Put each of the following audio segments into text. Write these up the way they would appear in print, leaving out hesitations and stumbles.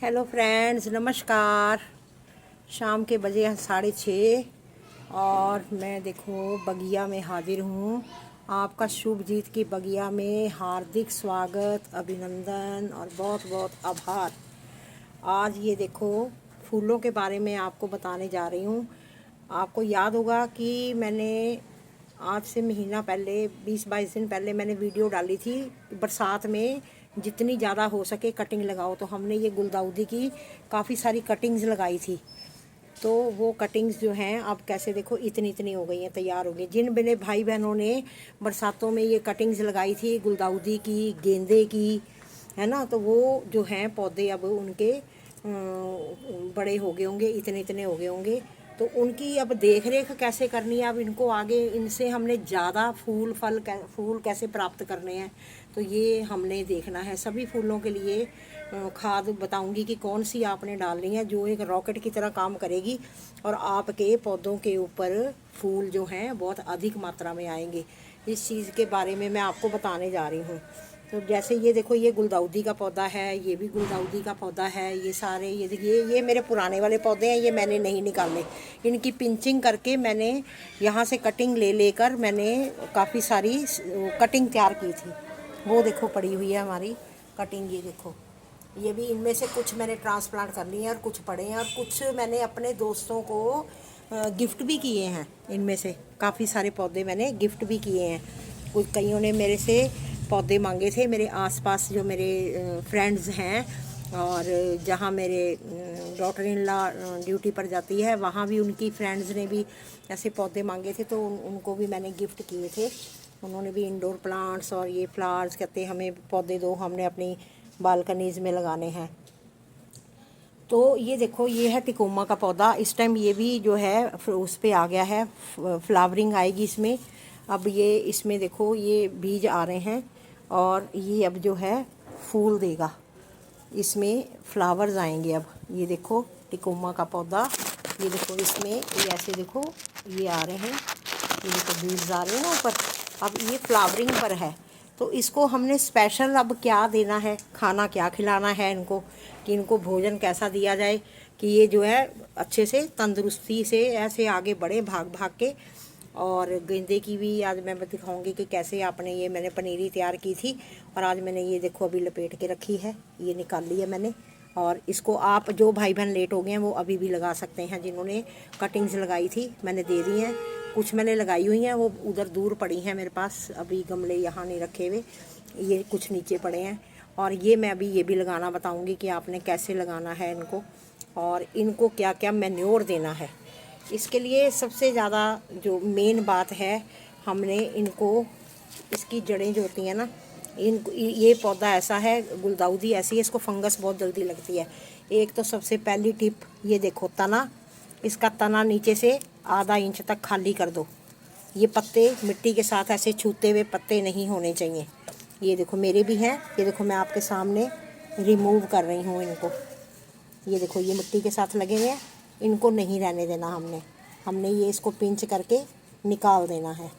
Hello friends, नमस्कार। शाम के बजे हैं 6:30 और मैं देखो बगिया में हाजिर हूँ। आपका शुभजीत की बगिया में हार्दिक स्वागत, अभिनंदन और बहुत बहुत आभार। आज ये देखो फूलों के बारे में आपको बताने जा रही हूँ। आपको याद होगा कि मैंने आज से महीना पहले 20-22 दिन पहले मैंने वीडियो डाली थी बरसात में जितनी ज़्यादा हो सके कटिंग लगाओ। तो हमने ये गुलदाउदी की काफ़ी सारी कटिंग्स लगाई थी। तो वो कटिंग्स जो हैं अब कैसे देखो इतनी इतनी हो गई हैं, तैयार हो गई। जिन मेरे भाई बहनों ने बरसातों में ये कटिंग्स लगाई थी गुलदाउदी की, गेंदे की, है ना, तो वो जो हैं पौधे अब उनके बड़े हो गए होंगे, इतने इतने हो गए होंगे। तो उनकी अब देख रेख कैसे करनी है, अब इनको आगे इनसे हमने ज़्यादा फूल कैसे प्राप्त करने हैं, तो ये हमने देखना है। सभी फूलों के लिए खाद बताऊंगी कि कौन सी आपने डालनी है जो एक रॉकेट की तरह काम करेगी और आपके पौधों के ऊपर फूल जो हैं बहुत अधिक मात्रा में आएंगे। इस चीज़ के बारे में मैं आपको बताने जा रही हूँ। तो जैसे ये देखो, ये गुलदाउदी का पौधा है, ये भी गुलदाउदी का पौधा है। ये सारे ये देखिए, ये मेरे पुराने वाले पौधे हैं, ये मैंने नहीं निकाले। इनकी पिंचिंग करके मैंने यहाँ से कटिंग ले लेकर मैंने काफ़ी सारी कटिंग तैयार की थी। वो देखो पड़ी हुई है हमारी कटिंग, ये देखो। ये भी इनमें से कुछ मैंने ट्रांसप्लांट कर लिए हैं और कुछ पड़े हैं और कुछ मैंने अपने दोस्तों को गिफ्ट भी किए हैं। इनमें से काफ़ी सारे पौधे मैंने गिफ्ट भी किए हैं। कुछ कईयों ने मेरे से पौधे मांगे थे। मेरे आसपास जो मेरे फ्रेंड्स हैं और जहाँ मेरे डॉटर इन लॉ ड्यूटी पर जाती है वहाँ भी उनकी फ्रेंड्स ने भी ऐसे पौधे मांगे थे, तो उनको भी मैंने गिफ्ट किए थे। उन्होंने भी इंडोर प्लांट्स और ये फ्लावर्स कहते हमें पौधे दो, हमने अपनी बालकनीज़ में लगाने हैं। तो ये देखो, ये है टिकोमा का पौधा। इस टाइम ये भी जो है उस पे आ गया है, फ्लावरिंग आएगी इसमें। अब ये इसमें देखो ये बीज आ रहे हैं और ये अब जो है फूल देगा, इसमें फ्लावर्स आएंगे। अब ये देखो टिकोमा का पौधा, ये देखो इसमें ये ऐसे देखो ये आ रहे हैं, ये देखो बीज आ रहे हैं ना ऊपर। अब ये फ्लावरिंग पर है, तो इसको हमने स्पेशल अब क्या देना है, खाना क्या खिलाना है इनको, कि इनको भोजन कैसा दिया जाए कि ये जो है अच्छे से तंदुरुस्ती से ऐसे आगे बढ़े भाग भाग के। और गेंदे की भी आज मैं दिखाऊंगी कि कैसे आपने ये मैंने पनीरी तैयार की थी और आज मैंने ये देखो अभी लपेट के रखी है, ये निकाल ली है मैंने। और इसको आप जो भाई बहन लेट हो गए हैं वो अभी भी लगा सकते हैं। जिन्होंने कटिंग्स लगाई थी मैंने दे दी हैं, कुछ मैंने लगाई हुई हैं, वो उधर दूर पड़ी हैं मेरे पास, अभी गमले यहाँ नहीं रखे हुए, ये कुछ नीचे पड़े हैं। और ये मैं अभी ये भी लगाना बताऊंगी कि आपने कैसे लगाना है इनको और इनको क्या क्या मैन्योर देना है। इसके लिए सबसे ज़्यादा जो मेन बात है, हमने इनको इसकी जड़ें जो होती हैं ना, इनको ये पौधा ऐसा है, गुलदाउदी ऐसी है, इसको फंगस बहुत जल्दी लगती है। एक तो सबसे पहली टिप, ये देखो तना, इसका तना नीचे से आधा इंच तक खाली कर दो। ये पत्ते मिट्टी के साथ ऐसे छूते हुए पत्ते नहीं होने चाहिए। ये देखो मेरे भी हैं, ये देखो मैं आपके सामने रिमूव कर रही हूँ इनको। ये देखो ये मिट्टी के साथ लगे हुए हैं, इनको नहीं रहने देना हमने हमने ये इसको पिंच करके निकाल देना है,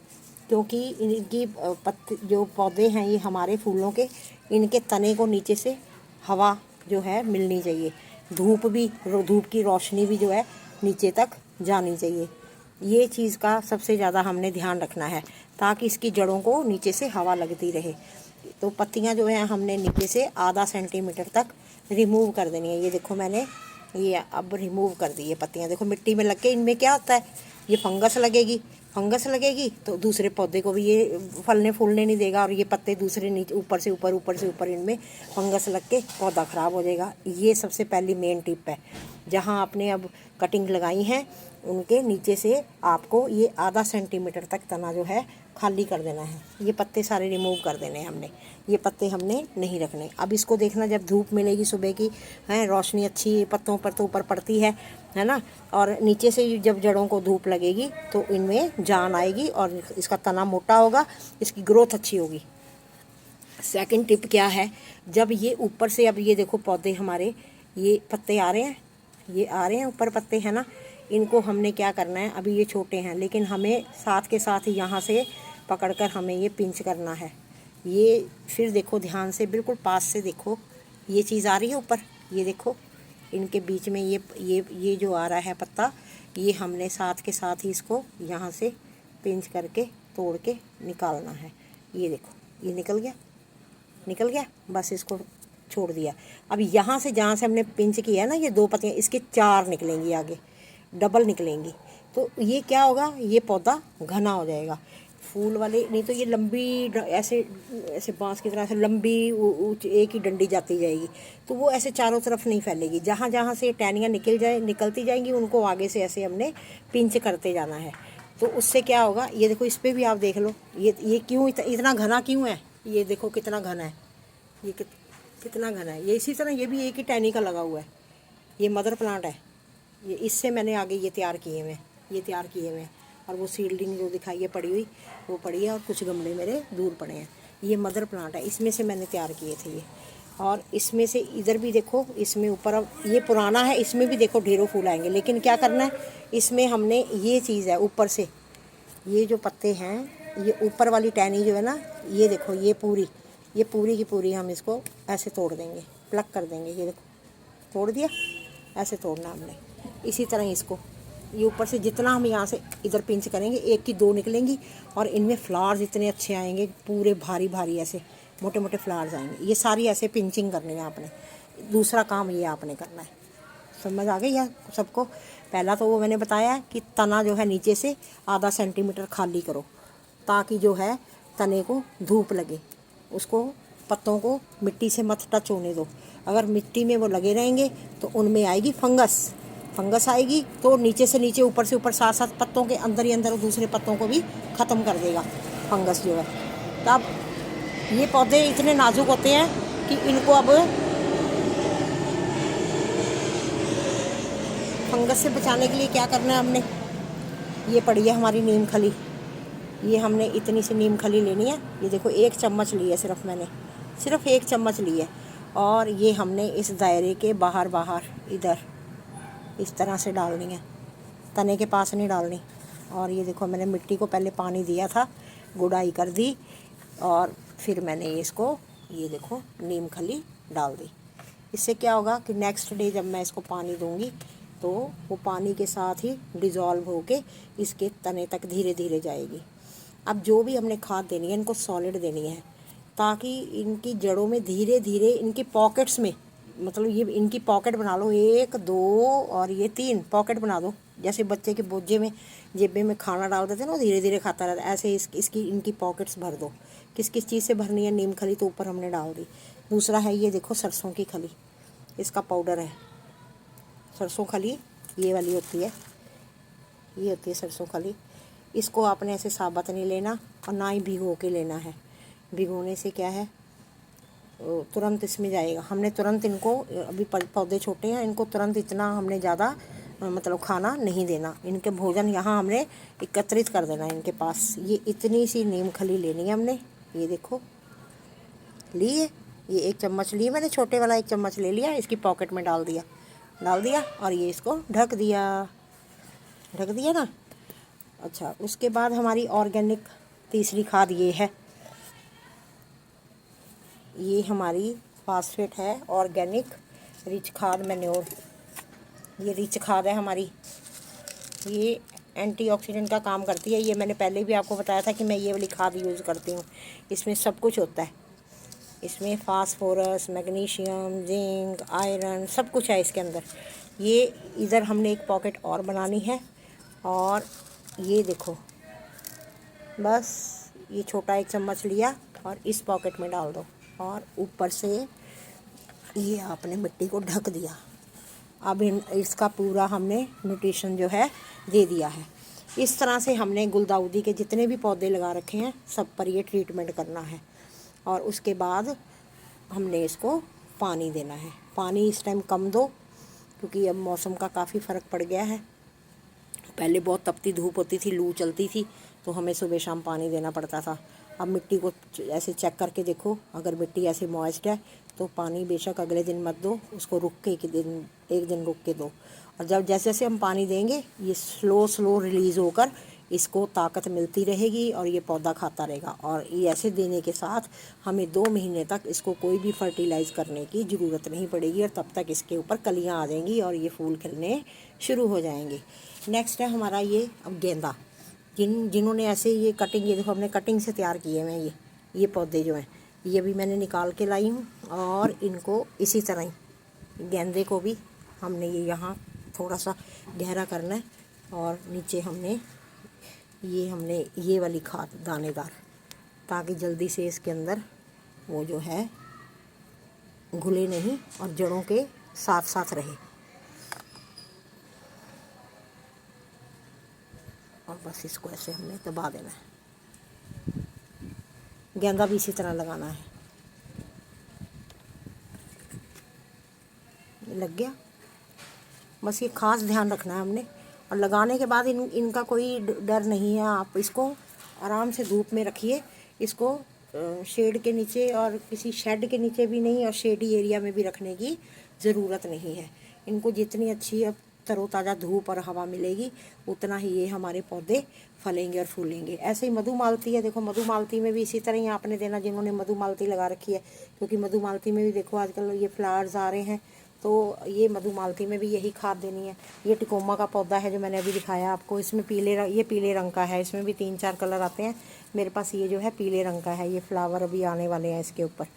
क्योंकि इनकी पत्ते जो पौधे हैं ये हमारे फूलों के, इनके तने को नीचे से हवा जो है मिलनी चाहिए, धूप की रोशनी भी जो है नीचे तक जानी चाहिए। ये चीज़ का सबसे ज़्यादा हमने ध्यान रखना है ताकि इसकी जड़ों को नीचे से हवा लगती रहे। तो पत्तियां जो हैं हमने नीचे से आधा सेंटीमीटर तक रिमूव कर देनी है। ये देखो मैंने ये अब रिमूव कर दी ये पत्तियां। देखो मिट्टी में लग के इनमें क्या होता है, ये फंगस लगेगी तो दूसरे पौधे को भी ये फलने फूलने नहीं देगा और ये पत्ते दूसरे नीचे ऊपर से ऊपर इनमें फंगस लग के पौधा ख़राब हो जाएगा। ये सबसे पहली मेन टिप है। जहाँ आपने अब कटिंग लगाई हैं उनके नीचे से आपको ये आधा सेंटीमीटर तक तना जो है खाली कर देना है। ये पत्ते सारे रिमूव कर देने हैं हमने, ये पत्ते हमने नहीं रखने। अब इसको देखना, जब धूप मिलेगी सुबह की है, रोशनी अच्छी पत्तों पर तो ऊपर पड़ती है ना, और नीचे से जब जड़ों को धूप लगेगी तो इनमें जान आएगी और इसका तना मोटा होगा, इसकी ग्रोथ अच्छी होगी। सेकंड टिप क्या है, जब ये ऊपर से अब ये देखो पौधे हमारे ये पत्ते आ रहे हैं, ये आ रहे हैं ऊपर पत्ते है ना, इनको हमने क्या करना है, अभी ये छोटे हैं लेकिन हमें साथ के साथ यहाँ से पकड़कर हमें ये पिंच करना है। ये फिर देखो ध्यान से, बिल्कुल पास से देखो, ये चीज़ आ रही है ऊपर, ये देखो इनके बीच में ये जो आ रहा है पत्ता, ये हमने साथ के साथ ही इसको यहाँ से पिंच करके तोड़ के निकालना है। ये देखो ये निकल गया, बस इसको छोड़ दिया। अब यहाँ से जहाँ से हमने पिंच किया है ना, ये 2 पत्तियाँ, इसके 4 निकलेंगी, आगे डबल निकलेंगी। तो ये क्या होगा, ये पौधा घना हो जाएगा फूल वाले। नहीं तो ये लंबी ऐसे ऐसे बांस की तरह से लंबी एक ही डंडी जाती जाएगी, तो वो ऐसे चारों तरफ नहीं फैलेगी। जहाँ जहाँ से टहनियाँ निकलती जाएंगी, उनको आगे से ऐसे हमने पिंच करते जाना है। तो उससे क्या होगा, ये देखो इस पर भी आप देख लो, ये क्यों इतना घना क्यों है, ये देखो कितना घना है, ये कितना घना है। ये इसी तरह ये भी एक ही टहनी का लगा हुआ है, ये मदर प्लांट है। ये इससे मैंने आगे ये तैयार किए हुए और वो सीडलिंग जो दिखाई है पड़ी हुई, वो पड़ी है, और कुछ गमले मेरे दूर पड़े हैं। ये मदर प्लांट है, इसमें से मैंने तैयार किए थे ये। और इसमें से इधर भी देखो, इसमें ऊपर अब ये पुराना है, इसमें भी देखो ढेरों फूल आएंगे। लेकिन क्या करना है, इसमें हमने ये चीज़ है ऊपर से, ये जो पत्ते हैं, ये ऊपर वाली टहनी जो है ना, ये देखो ये पूरी की पूरी हम इसको ऐसे तोड़ देंगे, प्लग कर देंगे। ये देखो तोड़ दिया, ऐसे तोड़ना हमने। इसी तरह इसको, ये ऊपर से जितना हम यहाँ से इधर पिंच करेंगे, 1 की 2 निकलेंगी, और इनमें फ्लावर्स इतने अच्छे आएंगे, पूरे भारी भारी ऐसे मोटे मोटे फ्लावर्स आएंगे। ये सारी ऐसे पिंचिंग करनी है आपने, दूसरा काम ये आपने करना है। समझ आ गई या सबको? पहला तो वो मैंने बताया कि तना जो है नीचे से आधा सेंटीमीटर खाली करो, ताकि जो है तने को धूप लगे, उसको पत्तों को मिट्टी से मत टच होने दो। अगर मिट्टी में वो लगे रहेंगे तो उनमें आएगी फंगस आएगी, तो नीचे से नीचे ऊपर से ऊपर साथ साथ पत्तों के अंदर ही अंदर दूसरे पत्तों को भी ख़त्म कर देगा फंगस जो है। तब ये पौधे इतने नाजुक होते हैं कि इनको अब फंगस से बचाने के लिए क्या करना है हमने, ये पड़ी है हमारी नीम खली। ये हमने इतनी सी नीम खली लेनी है, ये देखो 1 चम्मच ली है मैंने सिर्फ 1 चम्मच ली है। और ये हमने इस दायरे के बाहर इधर इस तरह से डालनी है, तने के पास नहीं डालनी। और ये देखो मैंने मिट्टी को पहले पानी दिया था, गुड़ाई कर दी, और फिर मैंने इसको ये देखो नीम खली डाल दी। इससे क्या होगा कि नेक्स्ट डे जब मैं इसको पानी दूंगी तो वो पानी के साथ ही डिज़ोल्व होके इसके तने तक धीरे धीरे जाएगी। अब जो भी हमने खाद देनी है, इनको सॉलिड देनी है, ताकि इनकी जड़ों में धीरे धीरे इनकी पॉकेट्स में, मतलब ये इनकी पॉकेट बना लो, 1 2 और ये 3 पॉकेट बना दो। जैसे बच्चे के बोझे में जेबे में खाना डाल देते हैं ना, धीरे धीरे खाता रहता है, ऐसे इसकी इनकी पॉकेट्स भर दो। किस किस चीज़ से भरनी है, नीम खली तो ऊपर हमने डाल दी। दूसरा है ये देखो सरसों की खली, इसका पाउडर है। सरसों खली ये वाली होती है, ये होती है सरसों खली। इसको आपने ऐसे साबुत नहीं लेना और ना ही भिगो के लेना है। भिगोने से क्या है, तुरंत इसमें जाएगा। हमने तुरंत इनको, अभी पौधे छोटे हैं, इनको तुरंत इतना हमने ज़्यादा मतलब खाना नहीं देना। इनके भोजन यहाँ हमने एकत्रित कर देना इनके पास। ये इतनी सी नीम खली लेनी है हमने, ये देखो ली है, ये 1 चम्मच ली मैंने, छोटे वाला 1 चम्मच ले लिया, इसकी पॉकेट में डाल दिया और ये इसको ढक दिया ना। अच्छा, उसके बाद हमारी ऑर्गेनिक तीसरी खाद ये है, ये हमारी फास्फेट है, ऑर्गेनिक रिच खाद मैन्योर। ये रिच खाद है हमारी, ये एंटीऑक्सीडेंट का काम करती है। ये मैंने पहले भी आपको बताया था कि मैं ये वाली खाद यूज़ करती हूँ। इसमें सब कुछ होता है, इसमें फास्फोरस, मैग्नीशियम, जिंक, आयरन, सब कुछ है इसके अंदर। ये इधर हमने एक पॉकेट और बनानी है, और ये देखो बस ये छोटा 1 चम्मच लिया और इस पॉकेट में डाल दो, और ऊपर से ये आपने मिट्टी को ढक दिया। अब इसका पूरा हमने न्यूट्रिशन जो है दे दिया है। इस तरह से हमने गुलदाउदी के जितने भी पौधे लगा रखे हैं सब पर ये ट्रीटमेंट करना है। और उसके बाद हमने इसको पानी देना है। पानी इस टाइम कम दो, क्योंकि अब मौसम का काफ़ी फ़र्क पड़ गया है। पहले बहुत तपती धूप होती थी, लू चलती थी, तो हमें सुबह शाम पानी देना पड़ता था। अब मिट्टी को ऐसे चेक करके देखो, अगर मिट्टी ऐसे मॉइस्ट है तो पानी बेशक अगले दिन मत दो, उसको रुक के एक दिन रुक के दो। और जब जैसे जैसे हम पानी देंगे ये स्लो रिलीज़ होकर इसको ताकत मिलती रहेगी और ये पौधा खाता रहेगा। और ये ऐसे देने के साथ हमें 2 महीने तक इसको कोई भी फर्टिलाइज करने की ज़रूरत नहीं पड़ेगी और तब तक इसके ऊपर कलियाँ आ जाएंगी और ये फूल खिलने शुरू हो जाएंगे। नेक्स्ट है हमारा ये अब गेंदा। जिन्होंने ऐसे ये कटिंग, ये देखो हमने कटिंग से तैयार किए हुए हैं ये पौधे जो हैं, ये भी मैंने निकाल के लाई हूँ। और इनको इसी तरह ही गेंदे को भी हमने ये यहाँ थोड़ा सा गहरा करना है और नीचे हमने ये वाली खाद दानेदार, ताकि जल्दी से इसके अंदर वो जो है घुले नहीं और जड़ों के साथ साथ रहे। और बस इसको ऐसे हमने दबा देना है। गेंदा भी इसी तरह लगाना है। लग गया। बस ये खास ध्यान रखना है हमने। और लगाने के बाद इनका कोई डर नहीं है। आप इसको आराम से धूप में रखिए, इसको शेड के नीचे और किसी शेड के नीचे भी नहीं और शेडी एरिया में भी रखने की ज़रूरत नहीं है। इनको जितनी अच्छी तरोताज़ा धूप और हवा मिलेगी उतना ही ये हमारे पौधे फलेंगे और फूलेंगे। ऐसे ही मधुमालती है, देखो मधुमालती में भी इसी तरह ही आपने देना, जिन्होंने मधुमालती लगा रखी है, क्योंकि मधुमालती में भी देखो आजकल ये फ्लावर्स आ रहे हैं, तो ये मधुमालती में भी यही खाद देनी है। ये टिकोमा का पौधा है जो मैंने अभी दिखाया आपको, इसमें ये पीले रंग का है। इसमें भी 3-4 कलर आते हैं। मेरे पास ये जो है पीले रंग का है, ये फ्लावर अभी आने वाले हैं इसके ऊपर।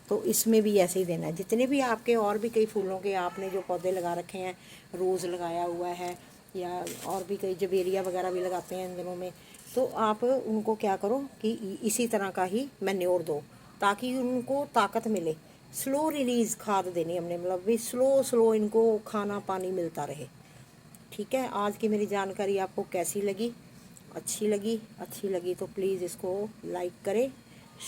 तो इसमें भी ऐसे ही देना है। जितने भी आपके और भी कई फूलों के आपने जो पौधे लगा रखे हैं, रोज़ लगाया हुआ है या और भी कई जबेरिया वगैरह भी लगाते हैं इन दिनों में, तो आप उनको क्या करो कि इसी तरह का ही मैन्योर दो, ताकि उनको ताकत मिले। स्लो रिलीज़ खाद देनी हमने, मतलब भी स्लो इनको खाना पानी मिलता रहे। ठीक है। आज की मेरी जानकारी आपको कैसी लगी? अच्छी लगी तो प्लीज़ इसको लाइक करें,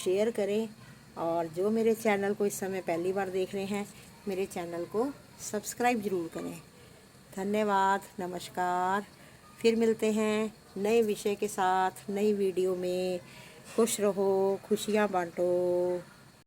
शेयर करें। और जो मेरे चैनल को इस समय पहली बार देख रहे हैं, मेरे चैनल को सब्सक्राइब ज़रूर करें। धन्यवाद, नमस्कार। फिर मिलते हैं नए विषय के साथ, नई वीडियो में। खुश रहो, खुशियाँ बांटो।